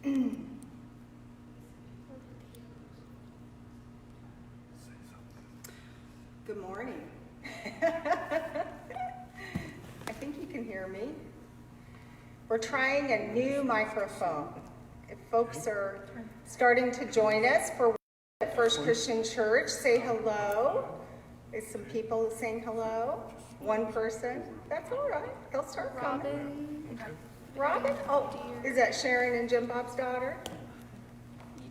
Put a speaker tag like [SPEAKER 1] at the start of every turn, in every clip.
[SPEAKER 1] Good morning. I think you can hear me. We're trying a new microphone. If folks are starting to join us for at First Christian Church, say hello. Is some people saying hello? One person? That's all right. They'll start coming. Robin? Oh, is that Sharon and Jim Bob's daughter?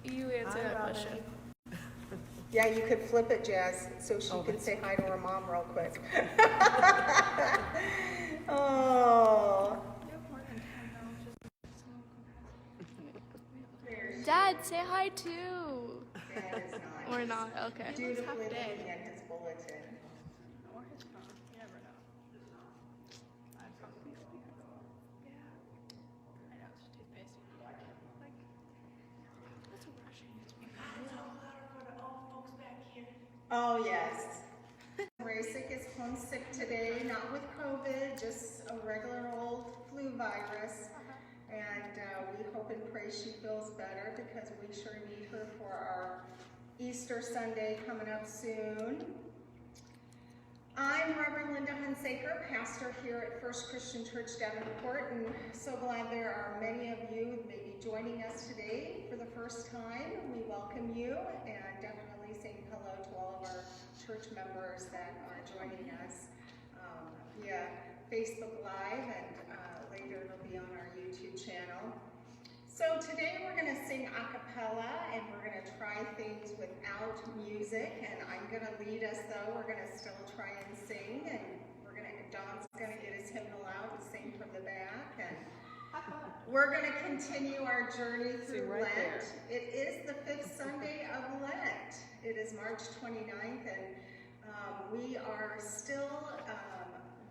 [SPEAKER 2] You answer that question.
[SPEAKER 1] Yeah, you could flip it, Jazz, so she can say hi to her mom real quick. Oh.
[SPEAKER 2] Dad, say hi too.
[SPEAKER 1] Dad is not.
[SPEAKER 2] Or not, okay.
[SPEAKER 1] Dutifully looking at his bulletin.
[SPEAKER 2] Or his phone, you never know. I'd probably yeah. I know, it's toothpaste. Like, that's brushing.
[SPEAKER 1] Oh, yes. Rasic is homesick today, not with COVID, just a regular old flu virus. And we hope and pray she feels better because we sure need her for our Easter Sunday coming up soon. I'm Reverend Linda Hunsaker, pastor here at First Christian Church Davenport, and so glad there are many of you maybe joining us today for the first time. We welcome you and definitely saying hello to all of our church members that are joining us via Facebook Live, and later it'll be on our YouTube channel. So today we're going to sing a cappella, and we're going to try things without music, and I'm going to lead us though. We're going to still try and sing, and Don's going to get his hymnal out and sing from the back, and we're going to continue our journey through Lent. It is the 5th Sunday of Lent. It is March 29th, and we are still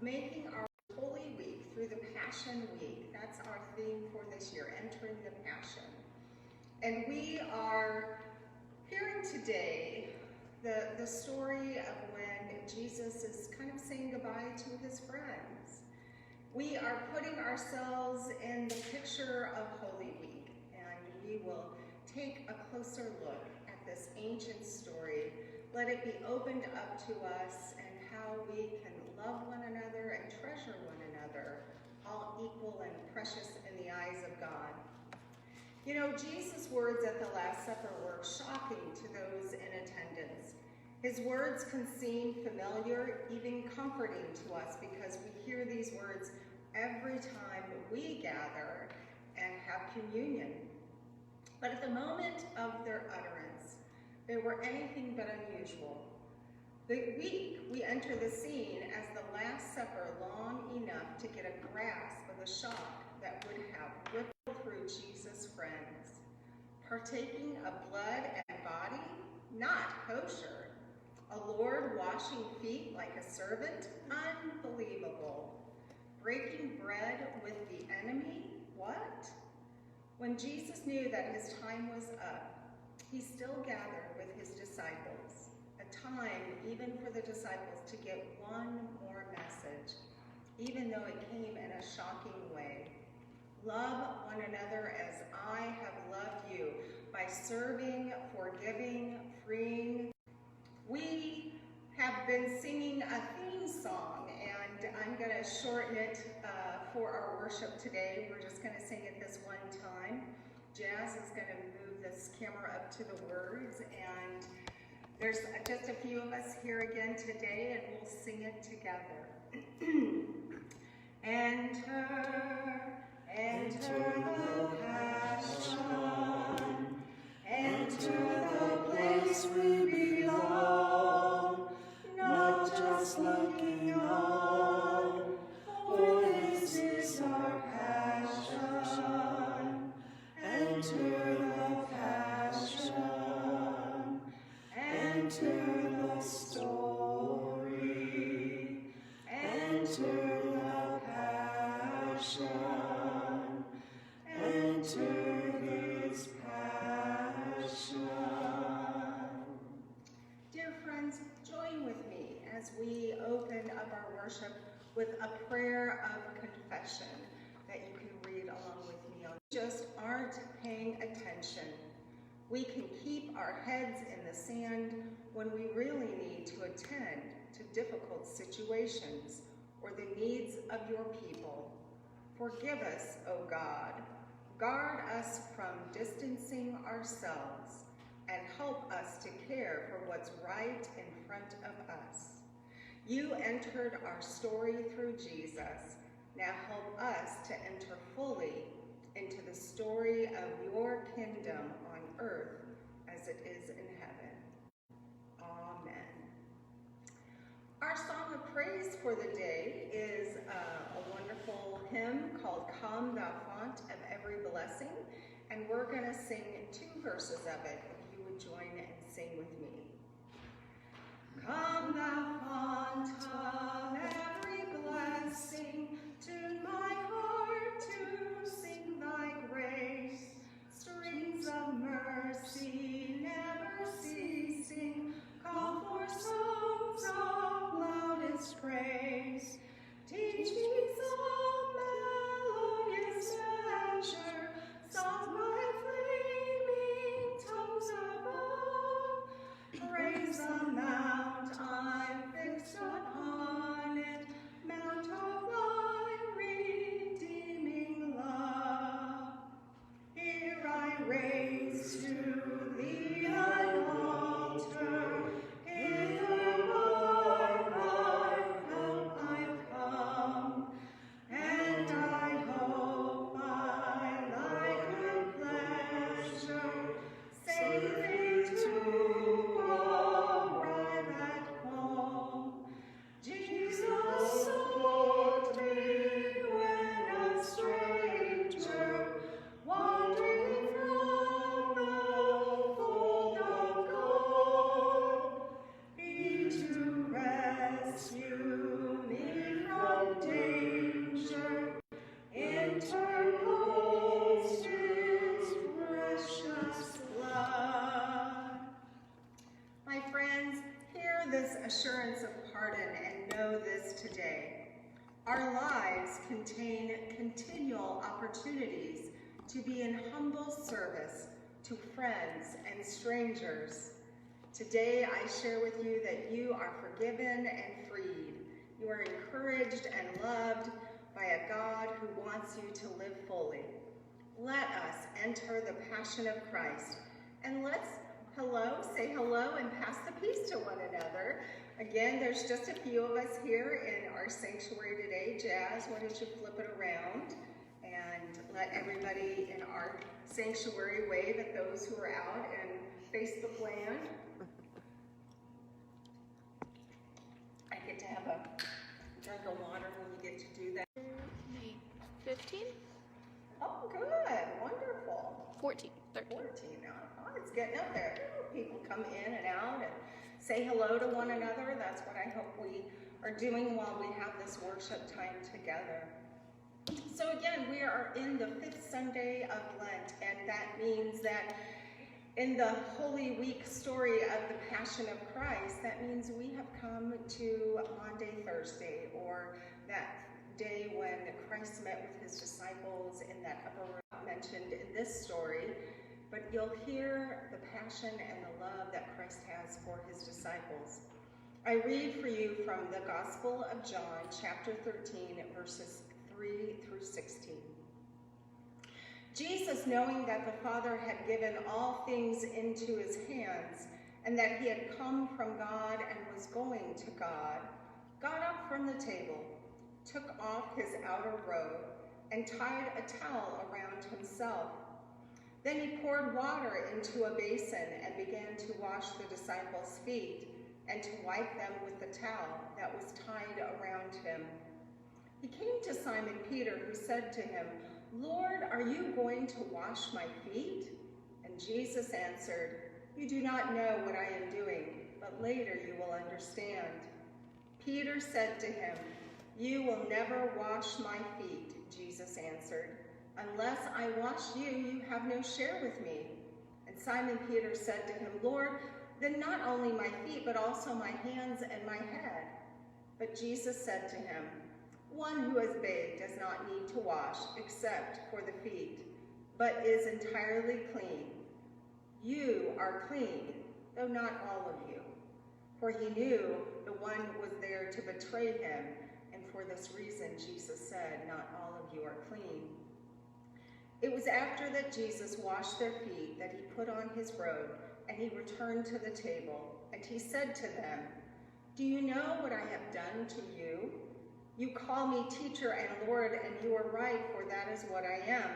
[SPEAKER 1] making our Holy Week through the Passion Week. That's our theme for this year, entering the Passion. And we are hearing today the story of when Jesus is kind of saying goodbye to his friends. We are putting ourselves in the picture of Holy Week, and we will take a closer look at this ancient story. Let it be opened up to us, and how we can love one another and treasure one another, all equal and precious in the eyes of God. You know, Jesus' words at the Last Supper were shocking to those in attendance. His words can seem familiar, even comforting to us, because we hear these words every time we gather and have communion. But at the moment of their utterance, they were anything but unusual. The week we enter the scene as the Last Supper long enough to get a grasp of the shock that would have rippled through Jesus' friends. Partaking of blood and body? Not kosher. A Lord washing feet like a servant? Unbelievable. Breaking bread with the enemy? What? When Jesus knew that his time was up, he still gathered with his disciples, a time even for the disciples to get one more message, even though it came in a shocking way. Love one another as I have loved you, by serving, forgiving, freeing. We have been singing a theme song, and I'm going to shorten it for our worship today. We're just going to sing it this one time. Jazz is going to move this camera up to the words, and there's just a few of us here again today, and we'll sing it together. Enter, enter the passion, enter the place we belong, not just looking on, for this is our passion. Enter the passion, enter the story, enter the passion, enter this passion. Dear friends, join with me as we open up our worship with a prayer of confession that you can read along with me on just aren't paying attention. We can keep our heads in the sand when we really need to attend to difficult situations or the needs of your people. Forgive us, O God. Guard us from distancing ourselves and help us to care for what's right in front of us. You entered our story through Jesus. Now help us to enter fully into the story of your kingdom on earth as it is in heaven. Amen. Our song of praise for the day is a wonderful hymn called Come Thou Fount of Every Blessing, and we're going to sing 2 verses of it, if you would join and sing with me. Come thou fount of every blessing, tune my heart to sing thy grace, streams of mercy never ceasing, call for songs of loudest praise. Teach me some melodious measure, soft my flaming tongues above, praise the mount I fixed upon it, mount of thy redeeming love. Here I raise to thee an altar, hither by thy help I've come, and I hope by thy good pleasure safely to arrive at home. Jesus sought me when a stranger, wandering from the fold of God. He to rescue me from danger, interposed his precious blood. My friends, hear this assurance of pardon and know this today. Our lives contain continual opportunities to be in humble service to friends and strangers. Today I share with you that you are forgiven and freed. You are encouraged and loved by a God who wants you to live fully. Let us enter the passion of Christ, and let's say hello and pass the peace to one another. Again, there's just a few of us here in our sanctuary today. Jazz, why don't you flip it around and let everybody in our sanctuary wave at those who are out and face the plan. I get to have a drink of water when you get to do that.
[SPEAKER 2] May 15?
[SPEAKER 1] Oh, good, wonderful.
[SPEAKER 2] 14, 13.
[SPEAKER 1] 14 now. Oh, it's getting up there. People come in and out and say hello to one another. That's what I hope we are doing while we have this worship time together. So again, we are in the 5th Sunday of Lent, and that means that in the Holy Week story of the Passion of Christ, that means we have come to Maundy Thursday, or that day when Christ met with his disciples in that upper room mentioned in this story. But you'll hear the passion and the love that Christ has for his disciples. I read for you from the Gospel of John, chapter 13, verses 3 through 16. Jesus, knowing that the Father had given all things into his hands, and that he had come from God and was going to God, got up from the table, took off his outer robe, and tied a towel around himself. Then he poured water into a basin and began to wash the disciples' feet and to wipe them with the towel that was tied around him. He came to Simon Peter, who said to him, "Lord, are you going to wash my feet?" And Jesus answered, "You do not know what I am doing, but later you will understand." Peter said to him, "You will never wash my feet," Jesus answered. "Unless I wash you, you have no share with me." And Simon Peter said to him, "Lord, then not only my feet, but also my hands and my head." But Jesus said to him, "One who has bathed does not need to wash except for the feet, but is entirely clean. You are clean, though not all of you. For he knew the one was there to betray him, and for this reason Jesus said, not all of you are clean. It was after that Jesus washed their feet that he put on his robe, and he returned to the table, and he said to them, "Do you know what I have done to you? You call me teacher and Lord, and you are right, for that is what I am.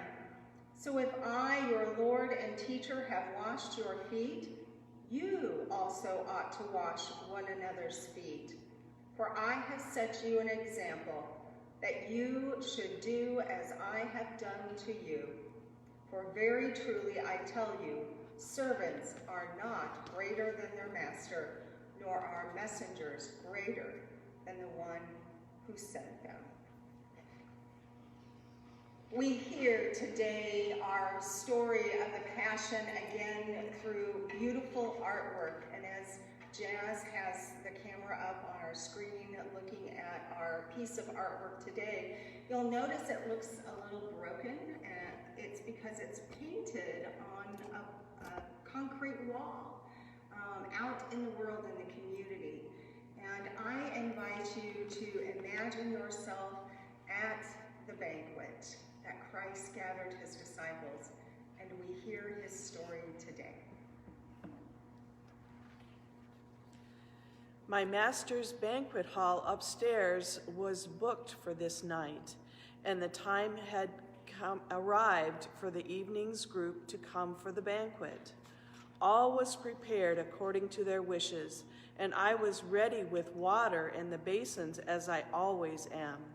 [SPEAKER 1] So if I, your Lord and teacher, have washed your feet, you also ought to wash one another's feet. For I have set you an example, that you should do as I have done to you. For very truly I tell you, servants are not greater than their master, nor are messengers greater than the one who sent them." We hear today our story of the Passion again through beautiful artwork. And as Jazz has the camera up on our screen looking at our piece of artwork today, you'll notice it looks a little broken. And it's because it's painted on a concrete wall out in the world in the community. And I invite you to imagine yourself at the banquet that Christ gathered his disciples, and we hear his story today.
[SPEAKER 3] My master's banquet hall upstairs was booked for this night, and the time had arrived for the evening's group to come for the banquet. All was prepared according to their wishes, and I was ready with water in the basins as I always am.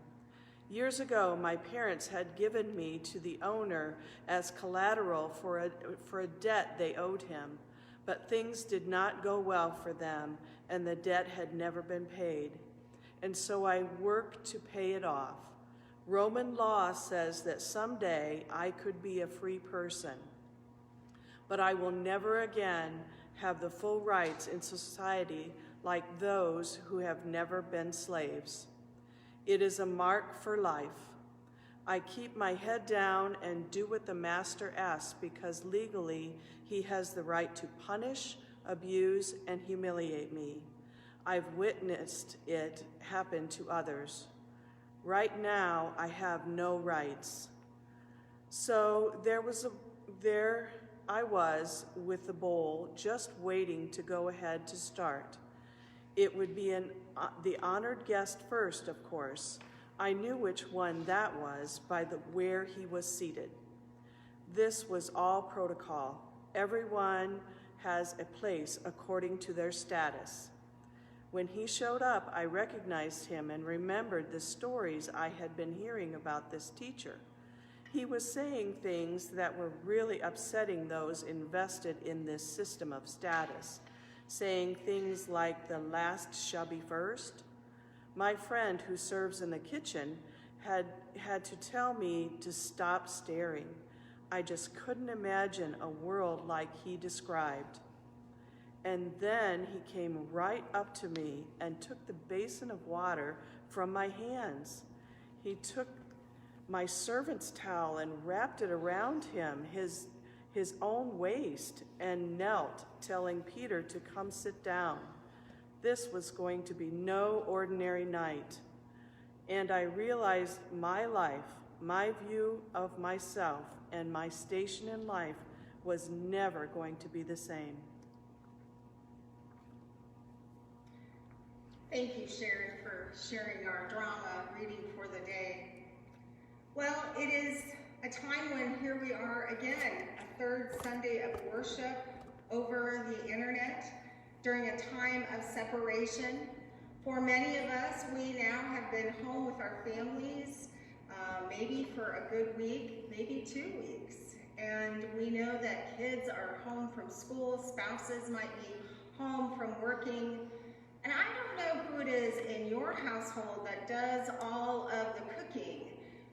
[SPEAKER 3] Years ago, my parents had given me to the owner as collateral for a debt they owed him, but things did not go well for them, and the debt had never been paid. And so I worked to pay it off. Roman law says that someday I could be a free person, but I will never again have the full rights in society like those who have never been slaves. It is a mark for life. I keep my head down and do what the master asks because legally he has the right to punish, abuse, and humiliate me. I've witnessed it happen to others. Right now, I have no rights. So there I was with the bowl, just waiting to go ahead to start. It would be the honored guest first, of course. I knew which one that was by where he was seated. This was all protocol. Everyone has a place according to their status. When he showed up, I recognized him and remembered the stories I had been hearing about this teacher. He was saying things that were really upsetting those invested in this system of status, saying things like the last shall be first. My friend who serves in the kitchen had to tell me to stop staring. I just couldn't imagine a world like he described. And then he came right up to me and took the basin of water from my hands. He took my servant's towel and wrapped it around him, his own waist, and knelt, telling Peter to come sit down. This was going to be no ordinary night. And I realized my life, my view of myself, and my station in life was never going to be the same.
[SPEAKER 1] Thank you, Sharon, for sharing our drama reading for the day. Well, it is a time when here we are again, a third Sunday of worship over the internet during a time of separation. For many of us, we now have been home with our families, maybe for a good week, maybe 2 weeks. And we know that kids are home from school, spouses might be home from working. And I don't know who it is in your household that does all of the cooking,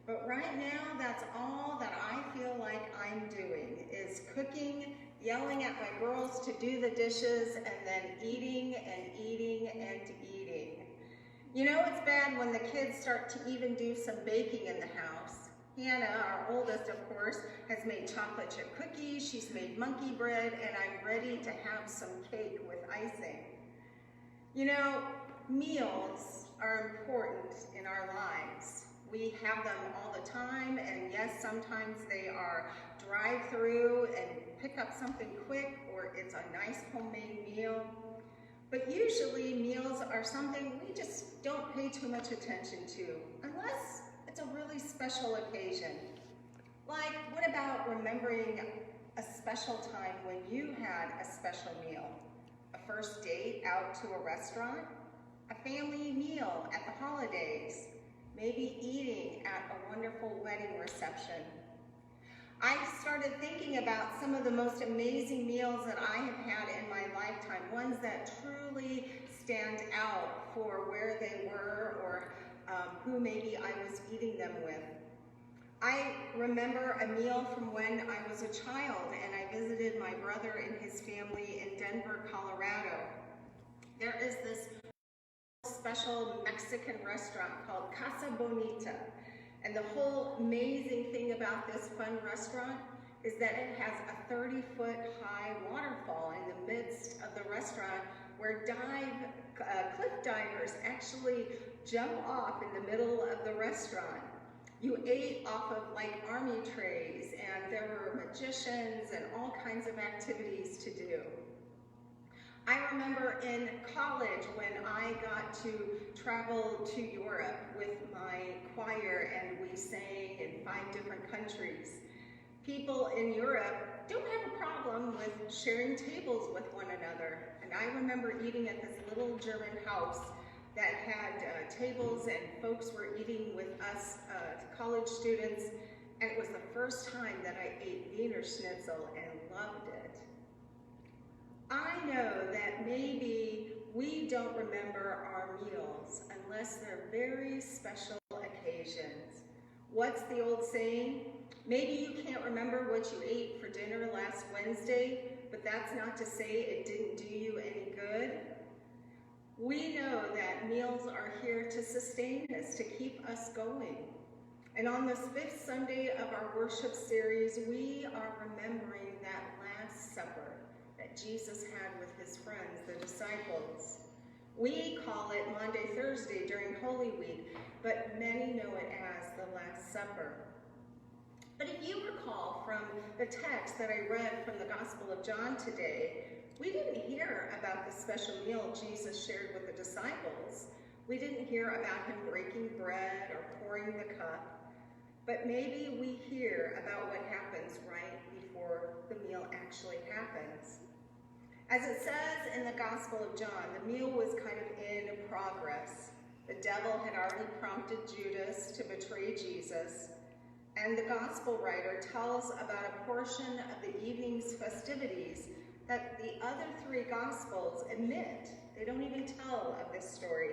[SPEAKER 1] but right now that's all that I feel like I'm doing, is cooking, yelling at my girls to do the dishes, and then eating and eating and eating. You know it's bad when the kids start to even do some baking in the house. Hannah, our oldest, of course, has made chocolate chip cookies, she's made monkey bread, and I'm ready to have some cake with icing. You know, meals are important in our lives. We have them all the time, and yes, sometimes they are drive-through and pick up something quick, or it's a nice homemade meal. But usually meals are something we just don't pay too much attention to, unless it's a really special occasion. Like, what about remembering a special time when you had a special meal? A first date out to a restaurant? A family meal at the holidays? Maybe eating at a wonderful wedding reception? I started thinking about some of the most amazing meals that I have had in my lifetime, ones that truly stand out for where they were or who maybe I was eating them with. I remember a meal from when I was a child and I visited my brother and his family in Denver, Colorado. There is this special Mexican restaurant called Casa Bonita. And the whole amazing thing about this fun restaurant is that it has a 30-foot high waterfall in the midst of the restaurant where cliff divers actually jump off in the middle of the restaurant. You ate off of like army trays, and there were magicians and all kinds of activities to do. I remember in college when I got to travel to Europe with my choir and we sang in 5 different countries. People in Europe don't have a problem with sharing tables with one another. And I remember eating at this little German house that had tables and folks were eating with us college students. And it was the first time that I ate Wiener Schnitzel and loved it. I know that maybe we don't remember our meals unless they're very special occasions. What's the old saying? Maybe you can't remember what you ate for dinner last Wednesday, but that's not to say it didn't do you any good. We know that meals are here to sustain us, to keep us going. And on this 5th Sunday of our worship series, we are remembering that Last Supper that Jesus had with his friends, the disciples. We call it Maundy Thursday during Holy Week, but many know it as the Last Supper. But if you recall from the text that I read from the Gospel of John today, we didn't hear about the special meal Jesus shared with the disciples. We didn't hear about him breaking bread or pouring the cup, but maybe we hear about what happens right before the meal actually happens. As it says in the Gospel of John, the meal was kind of in progress. The devil had already prompted Judas to betray Jesus, and the Gospel writer tells about a portion of the evening's festivities that the other 3 Gospels omit. They don't even tell of this story.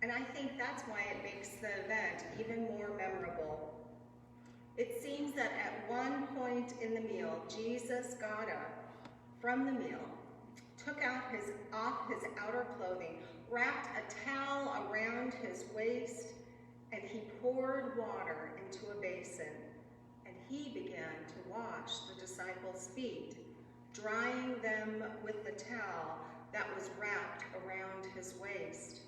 [SPEAKER 1] And I think that's why it makes the event even more memorable. It seems that at one point in the meal, Jesus got up from the meal, took off his outer clothing, wrapped a towel around his waist, and he poured water into a basin, and he began to wash the disciples' feet, drying them with the towel that was wrapped around his waist.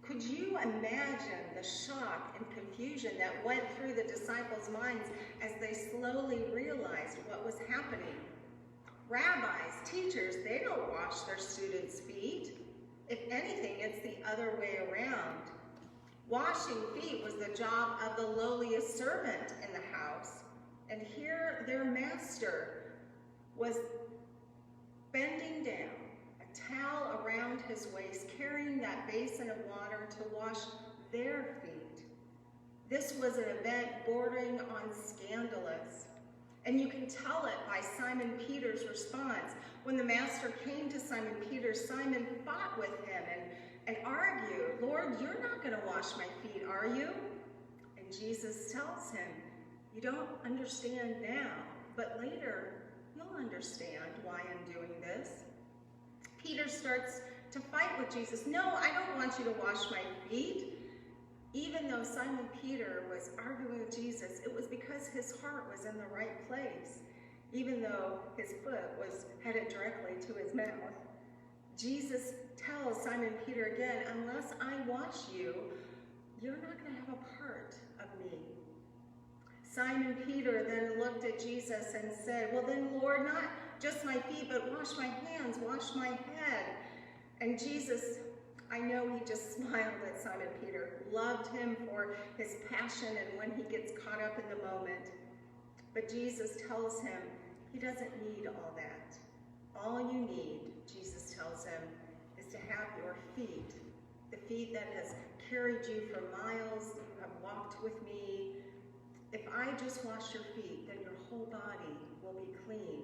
[SPEAKER 1] Could you imagine the shock and confusion that went through the disciples' minds as they slowly realized what was happening? Rabbis, teachers, they don't wash their students' feet. If anything, it's the other way around. Washing feet was the job of the lowliest servant in the house. And here their master was bending down, a towel around his waist, carrying that basin of water to wash their feet. This was an event bordering on scandalous. And you can tell it by Simon Peter's response. When the master came to Simon Peter, Simon fought with him and argued, "Lord, you're not going to wash my feet, are you?" And Jesus tells him, "You don't understand now, but later you'll understand why I'm doing this." Peter starts to fight with Jesus. "No, I don't want you to wash my feet." Even though Simon Peter was arguing with Jesus, it was because his heart was in the right place, even though his foot was headed directly to his mouth. Jesus tells Simon Peter again, unless I wash you, you're not going to have a part of me. Simon Peter then looked at Jesus and said, well then, Lord, not just my feet, but wash my hands, wash my head. And Jesus, I know he just smiled at Simon Peter, loved him for his passion and when he gets caught up in the moment. But Jesus tells him he doesn't need all that. All you need, Jesus tells him, is to have your feet, the feet that has carried you for miles, that you have walked with me. If I just wash your feet, then your whole body will be clean.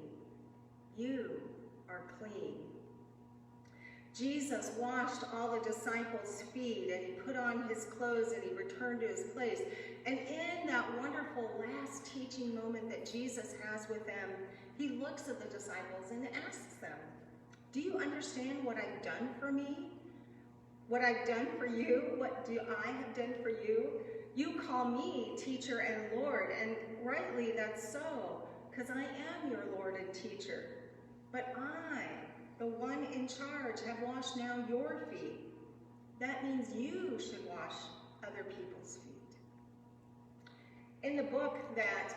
[SPEAKER 1] You are clean. Jesus washed all the disciples' feet, and he put on his clothes, and he returned to his place. And in that wonderful last teaching moment that Jesus has with them, he looks at the disciples and asks them, do you understand what I've done for me? What I've done for you? What do I have done for you? You call me teacher and Lord, and rightly that's so, because I am your Lord and teacher. But I, the one in charge, have washed now your feet. That means you should wash other people's feet. In the book that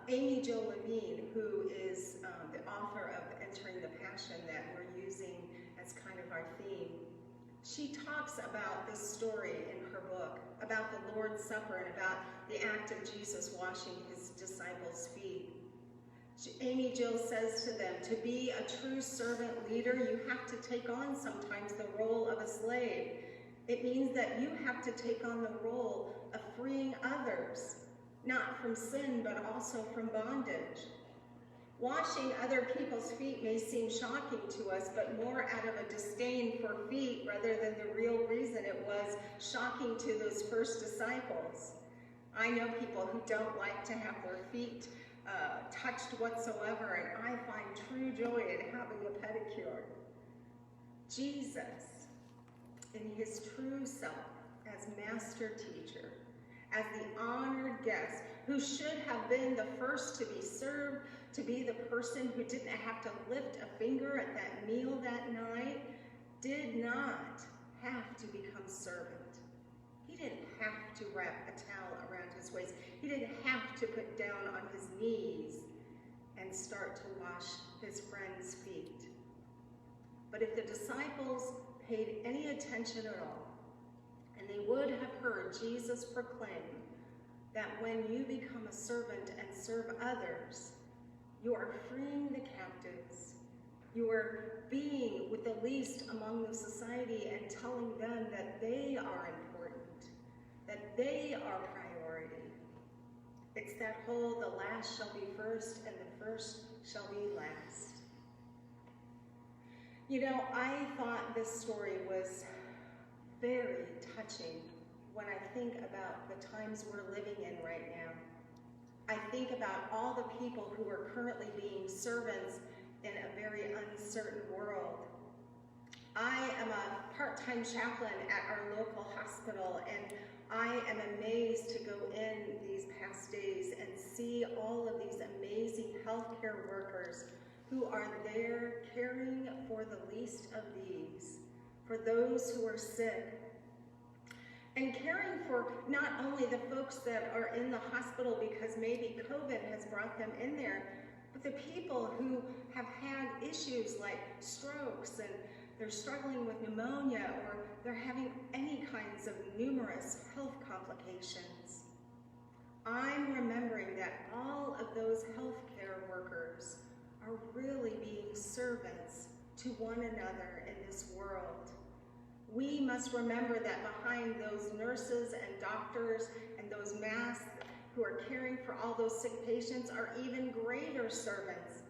[SPEAKER 1] Amy Jo Levine, who is the author of Entering the Passion that we're using as kind of our theme, she talks about this story in her book, about the Lord's Supper and about the act of Jesus washing his disciples' feet. Amy Jo says to them, to be a true servant leader, you have to take on sometimes the role of a slave. It means that you have to take on the role of freeing others, not from sin, but also from bondage. Washing other people's feet may seem shocking to us, but more out of a disdain for feet rather than the real reason it was shocking to those first disciples. I know people who don't like to have their feet touched whatsoever, and I find true joy in having a pedicure. Jesus, in his true self, as master teacher, as the honored guest, who should have been the first to be served, to be the person who didn't have to lift a finger at that meal that night, did not have to become servant. He didn't have to wrap a towel around his waist. He didn't have to put down on his knees and start to wash his friends' feet. But if the disciples paid any attention at all, and they would have heard Jesus proclaim that when you become a servant and serve others, you are freeing the captives. You are being with the least among the society and telling them that they are important, that they are priority. It's that whole, the last shall be first and the first shall be last. You know, I thought this story was very touching when I think about the times we're living in right now. I think about all the people who are currently being servants in a very uncertain world. I am a part-time chaplain at our local hospital, and I am amazed to go in these past days and see all of these amazing healthcare workers who are there caring for the least of these, for those who are sick, and caring for not only the folks that are in the hospital because maybe COVID has brought them in there, but the people who have had issues like strokes and they're struggling with pneumonia or they're having any kinds of numerous health complications. I'm remembering that all of those healthcare workers are really being servants to one another in this world. We must remember that behind those nurses and doctors and those masks who are caring for all those sick patients are even greater servants.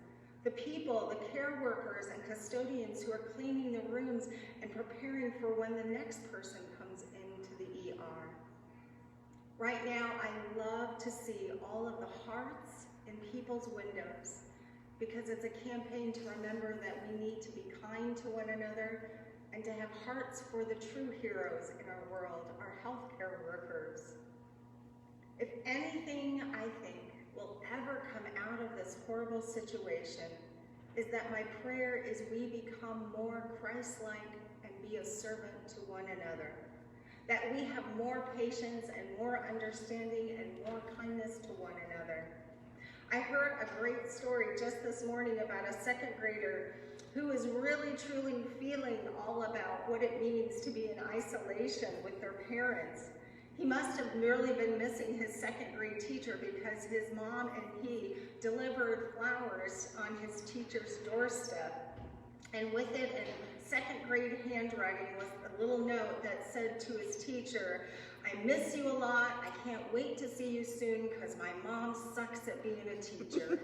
[SPEAKER 1] The people, the care workers and custodians who are cleaning the rooms and preparing for when the next person comes into the ER. Right now, I love to see all of the hearts in people's windows because it's a campaign to remember that we need to be kind to one another, and to have hearts for the true heroes in our world, our healthcare workers. If anything, I think, will ever come out of this horrible situation is that my prayer is we become more Christ-like and be a servant to one another, that we have more patience and more understanding and more kindness to one another. I heard a great story just this morning about a second grader who is really truly feeling all about what it means to be in isolation with their parents. He must have merely been missing his second grade teacher because his mom and he delivered flowers on his teacher's doorstep. And with it in second grade handwriting was a little note that said to his teacher, "I miss you a lot. I can't wait to see you soon because my mom sucks at being a teacher."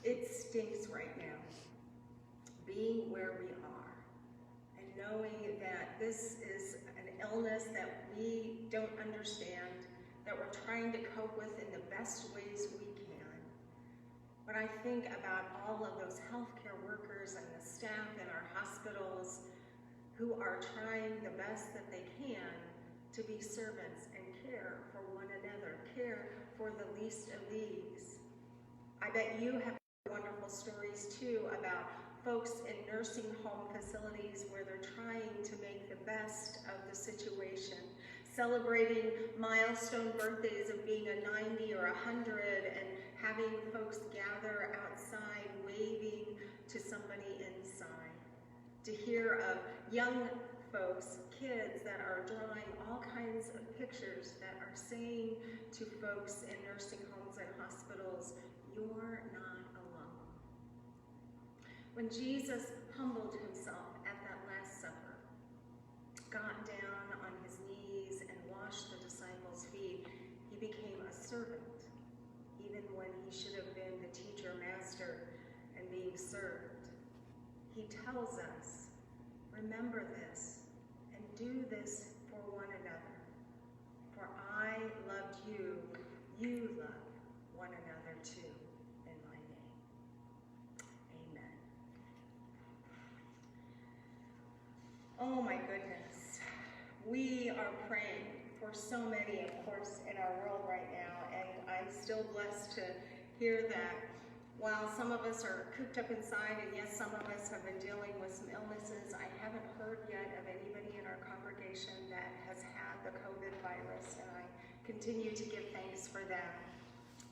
[SPEAKER 1] It stinks right now, being where we are and knowing that this is an illness that we don't understand, that we're trying to cope with in the best ways we can. When I think about all of those healthcare workers and the staff in our hospitals who are trying the best that they can to be servants and care for one another, care for the least of these. I bet you have wonderful stories too about folks in nursing home facilities where they're trying to make the best of the situation, celebrating milestone birthdays of being a 90 or 100 and having folks gather outside waving to somebody inside. To hear of young folks, kids that are drawing all kinds of pictures that are saying to folks in nursing homes and hospitals, "You're not alone." When Jesus humbled himself at that Last Supper, got down on his knees and washed the disciples' feet, he became a servant, even when he should have been the teacher, master, and being served. He tells us, remember this and do this for one another. For I loved you, you love one another too in my name. Amen. Oh my goodness. We are praying for so many, of course, in our world right now, and I'm still blessed to hear that while some of us are cooped up inside, and yes, some of us have been dealing with some illnesses, I haven't heard yet of anybody in our congregation that has had the COVID virus, and I continue to give thanks for that.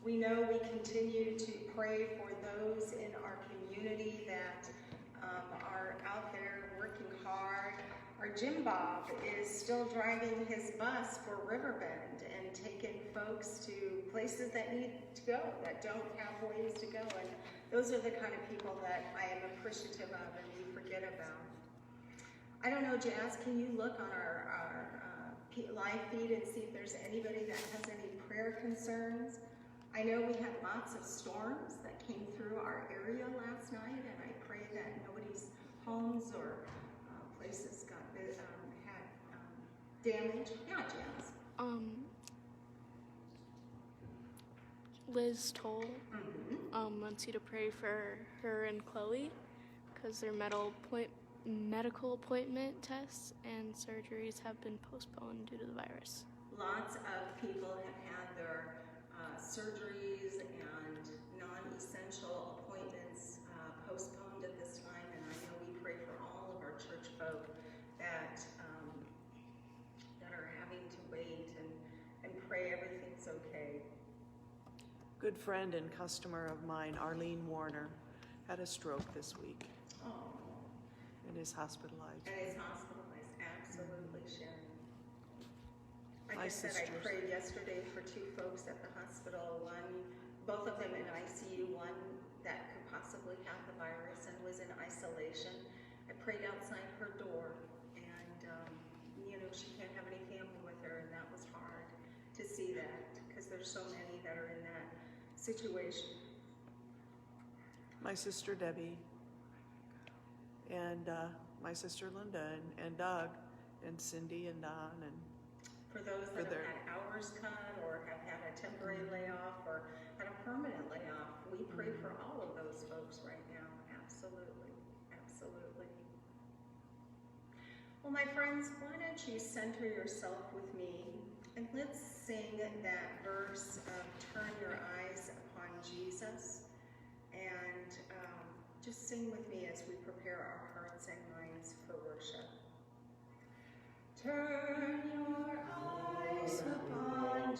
[SPEAKER 1] We know we continue to pray for those in our community that are out there working hard. Our Jim Bob is still driving his bus for Riverbend and taking folks to places that need to go, that don't have ways to go. And those are the kind of people that I am appreciative of and we forget about. I don't know, Jazz, can you look on our live feed and see if there's anybody that has any prayer concerns? I know we had lots of storms that came through our area last night, and I pray that nobody's homes or places got had damage. Yeah, Jazz.
[SPEAKER 2] Liz Toll wants you to pray for her and Chloe because their medical appointment tests and surgeries have been postponed due to the virus.
[SPEAKER 1] Lots of people have had their surgeries and non-essential appointments postponed at this time, and I know we pray for all of our church folk that are having to wait and pray everything's okay.
[SPEAKER 3] Good friend and customer of mine, Arlene Warner, had a stroke this week
[SPEAKER 1] Oh,
[SPEAKER 3] and is hospitalized.
[SPEAKER 1] and is hospitalized, absolutely, Sharon. Like
[SPEAKER 3] My
[SPEAKER 1] I said, I
[SPEAKER 3] sisters.
[SPEAKER 1] prayed yesterday for two folks at the hospital, both of them in ICU, one that could possibly have the virus and was in isolation. I prayed outside her door, and she can't have any family with her, and that was hard to see that, because there's so many that are in that situation.
[SPEAKER 3] My sister Debbie and my sister Linda and Doug and Cindy and Don and
[SPEAKER 1] For those that have had hours cut or have had a temporary layoff or had a permanent layoff, we pray for all of those folks right now. Absolutely, absolutely. Absolutely. Well, my friends, why don't you center yourself with me, and let's sing that verse of Turn Your Eyes Upon Jesus, and just sing with me as we prepare our hearts and minds for worship. Turn your eyes upon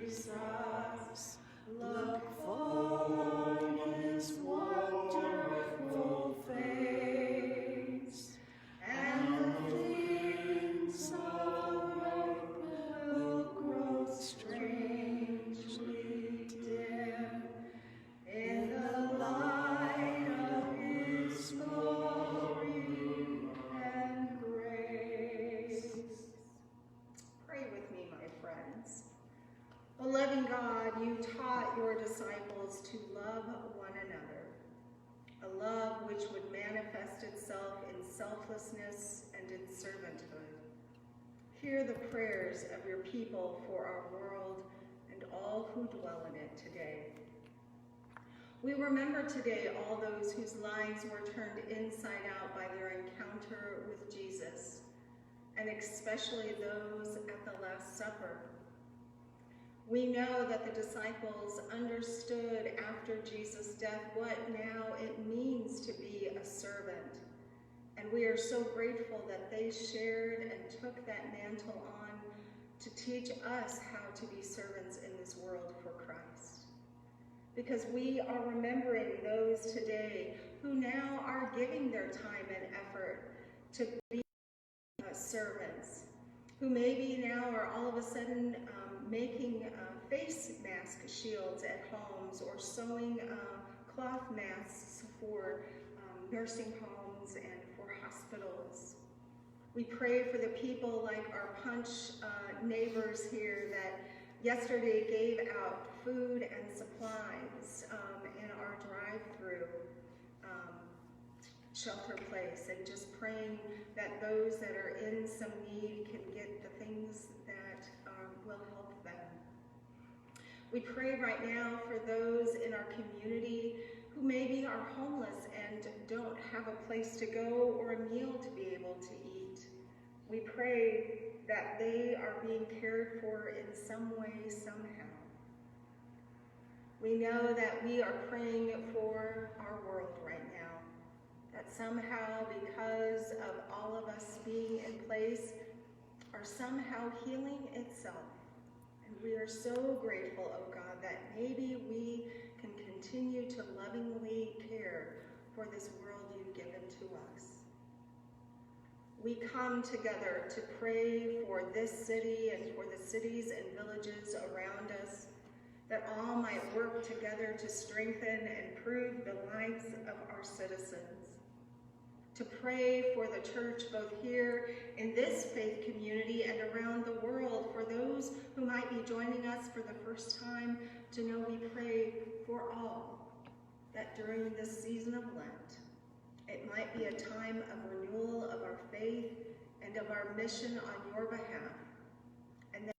[SPEAKER 1] Jesus, look full on his wonderful face, and the things of earth will grow strangely dim in the light of his glory and grace. Pray with me, my friends. O loving God, you taught your disciples to love one another, a love which would manifest itself in selflessness and in servanthood. Hear the prayers of your people for our world and all who dwell in it today. We remember today all those whose lives were turned inside out by their encounter with Jesus, and especially those at the Last Supper. We know that the disciples understood after Jesus' death what now it means to be a servant. And we are so grateful that they shared and took that mantle on to teach us how to be servants in this world for Christ. Because we are remembering those today who now are giving their time and effort to be servants, who maybe now are all of a sudden making face mask shields at homes or sewing cloth masks for nursing homes and for hospitals. We pray for the people like our Punch neighbors here that yesterday gave out food and supplies in our drive-through shelter place, and just praying that those that are in some need can get the things that will help them. We pray right now for those in our community who maybe are homeless and don't have a place to go or a meal to be able to eat. We pray that they are being cared for in some way, somehow. We know that we are praying for our world right now, that somehow, because of all of us being in place, are somehow healing itself. And we are so grateful, oh God, that maybe we can continue to lovingly care for this world you've given to us. We come together to pray for this city and for the cities and villages around us, that all might work together to strengthen and improve the lives of our citizens. To pray for the church both here in this faith community and around the world, for those who might be joining us for the first time, to know we pray for all, that during this season of Lent, it might be a time of renewal of our faith and of our mission on your behalf. And that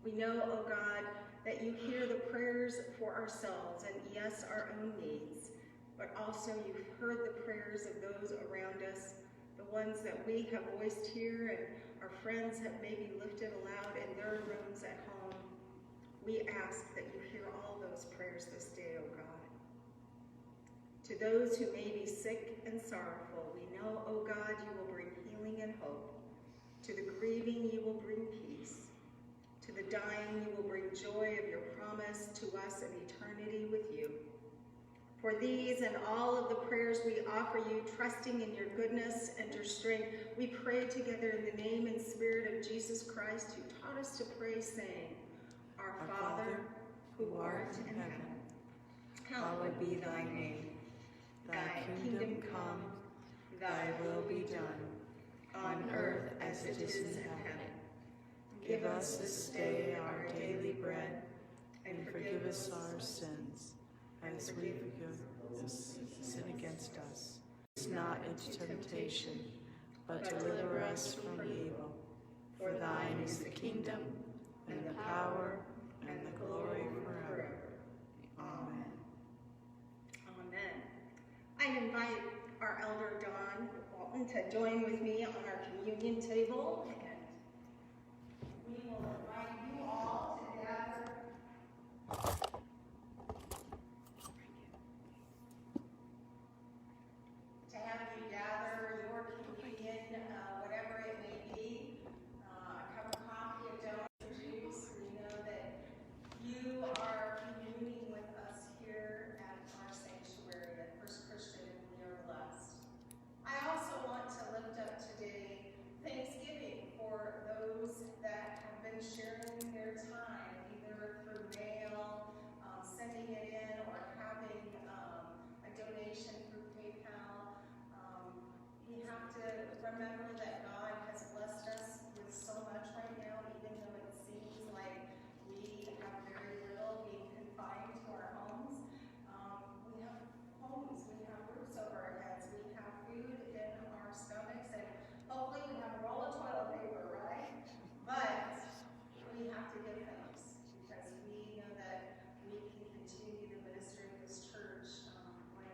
[SPEAKER 1] we know, oh God, that you hear the prayers for ourselves and yes, our own needs, but also you've heard the prayers of those around us, the ones that we have voiced here and our friends have maybe lifted aloud in their rooms at home. We ask that you hear all those prayers this day, oh God. To those who may be sick and sorrowful, we know, oh God, you will bring healing and hope. To the grieving, you will bring peace. To the dying, you will bring joy of your promise to us in eternity with you. For these and all of the prayers we offer you, trusting in your goodness and your strength, we pray together in the name and spirit of Jesus Christ, who taught us to pray, saying, Our Father, who art in heaven, hallowed be thy name. Thy kingdom come, thy will be done, on earth as it is in heaven. Give us this day our daily bread, and forgive us our sins, as we forgive those who sin against us. Lead us not into temptation, but deliver us from evil. For thine is the kingdom, and the power, and the glory forever. Amen. Amen. I invite welcome to join with me on our communion table, and we will invite you all to gather. To have you gather your communion, whatever it may be, a cup of coffee, a donut, or juice. We know that you are communing with us here at our sanctuary at First Christian, and we are blessed. I also want to lift up today Thanksgiving for those that have been sharing their time, either through mail, sending it in, or having a donation through PayPal. We have to remember that God has blessed us with so much right now, even though it seems like we have very little being confined to our homes. We have homes, we have roofs over our heads, we have food in our stomachs, and hopefully we have a roll of toilet paper, right? But we have to give thanks because we know that we can continue the ministry of this church when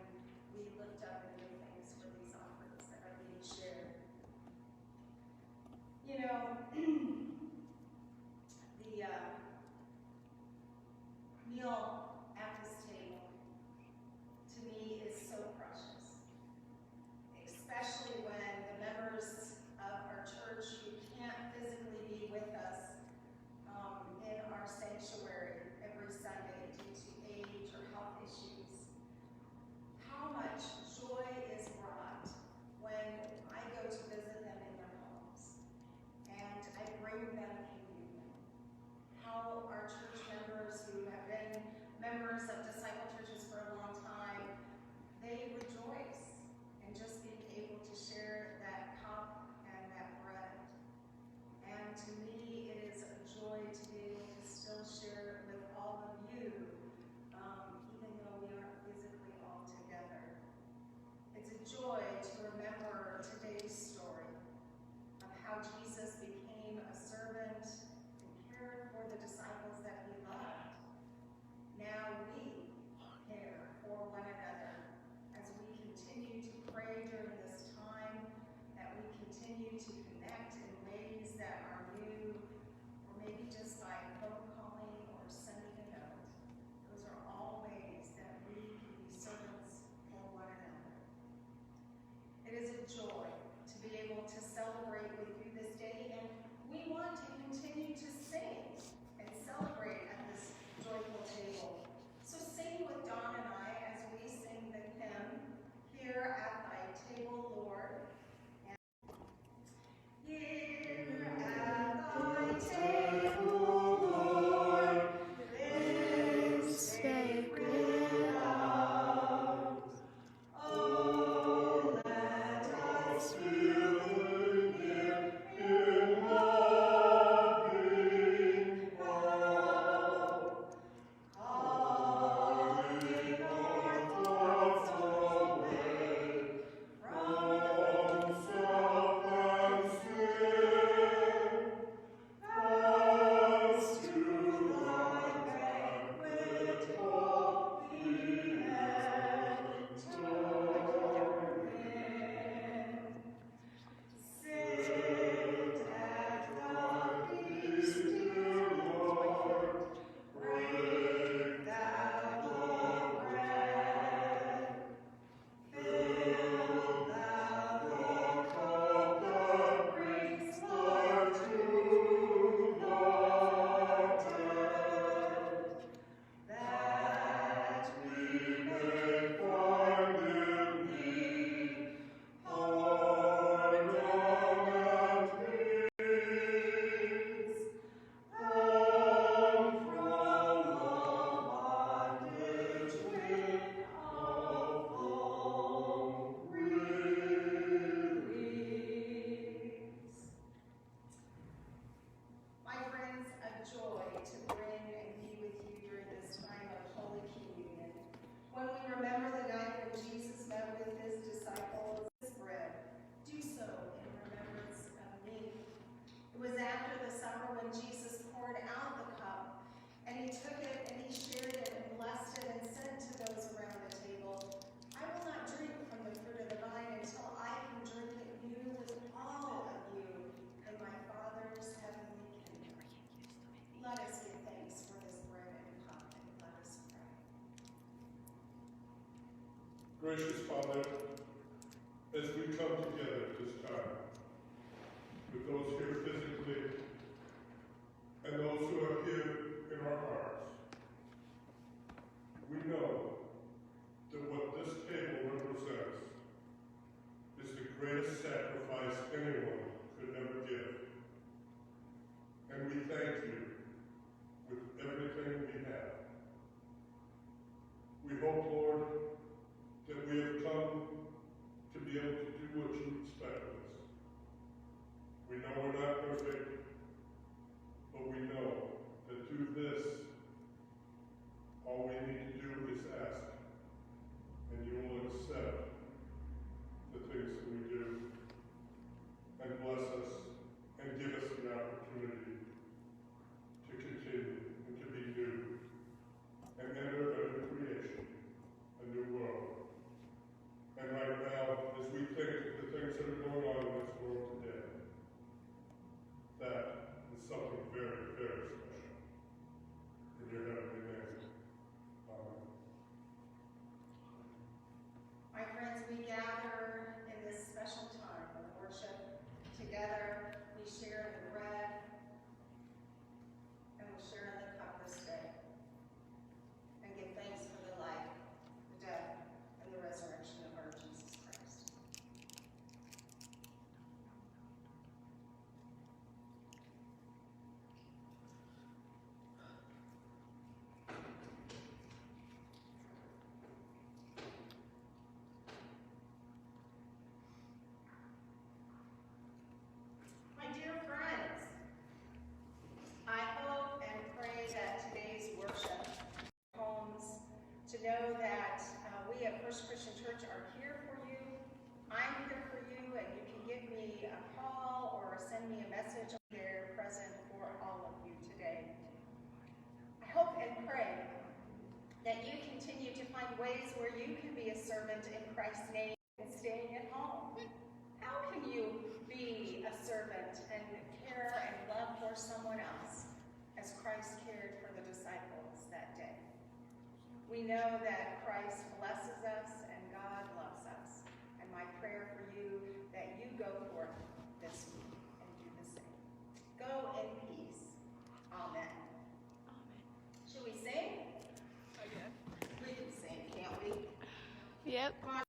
[SPEAKER 1] we lift up and give thanks for these offerings that are being shared. You know, the meal at this table, to me, is so precious, especially when the members of our church who can't physically be with us in our sanctuary every Sunday due to age or health issues. How much joy is brought when I go to visit them in their homes and I bring them communion. How our church members who have been members of disciple churches for a long time, they rejoice in just being able to share that cup and that bread. And to me, it is a joy to be able to still share it with all of you, even though we aren't physically all together. It's a joy to remember today's story of how Jesus became a servant and cared for the disciples that he loved. Now we
[SPEAKER 4] Gracious Father, as we come together at this time, with those here physically and those who are here in our hearts, we know that what this table represents is the greatest sacrifice anyone could ever give. And we thank you with everything we have. We hope, Lord, that we have come to be able to do what you expect of us. We know we're not perfect, but we know that through this, all we need to do is ask, and you will accept the things that we do, and bless us, and give us the opportunity to continue and to be new, and enter a new creation, a new world. And right now, as we think of the things that are going on in this world today, that is something very, very special. In your heavenly name. Amen.
[SPEAKER 1] My friends, we gather in this special time of worship together. We share in the bread and we share in the cup this day and give thanks for the life, the death, and the resurrection of our Jesus Christ. My dear friends, I hope and pray that today's worship homes to know that we at First Christian Church are here for you. I'm here for you, and you can give me a call or send me a message. They're present for all of you today. I hope and pray that you continue to find ways where you can be a servant in Christ's name and staying at home. How can you be a servant and care and love for someone else as Christ cared for the disciples that day? We know that Christ blesses us and God loves us. And my prayer for you that you go forth this week and do the same. Go in peace. Amen. Should we sing?
[SPEAKER 2] Okay.
[SPEAKER 1] We can sing, can't we?
[SPEAKER 2] Yep.
[SPEAKER 1] Come on.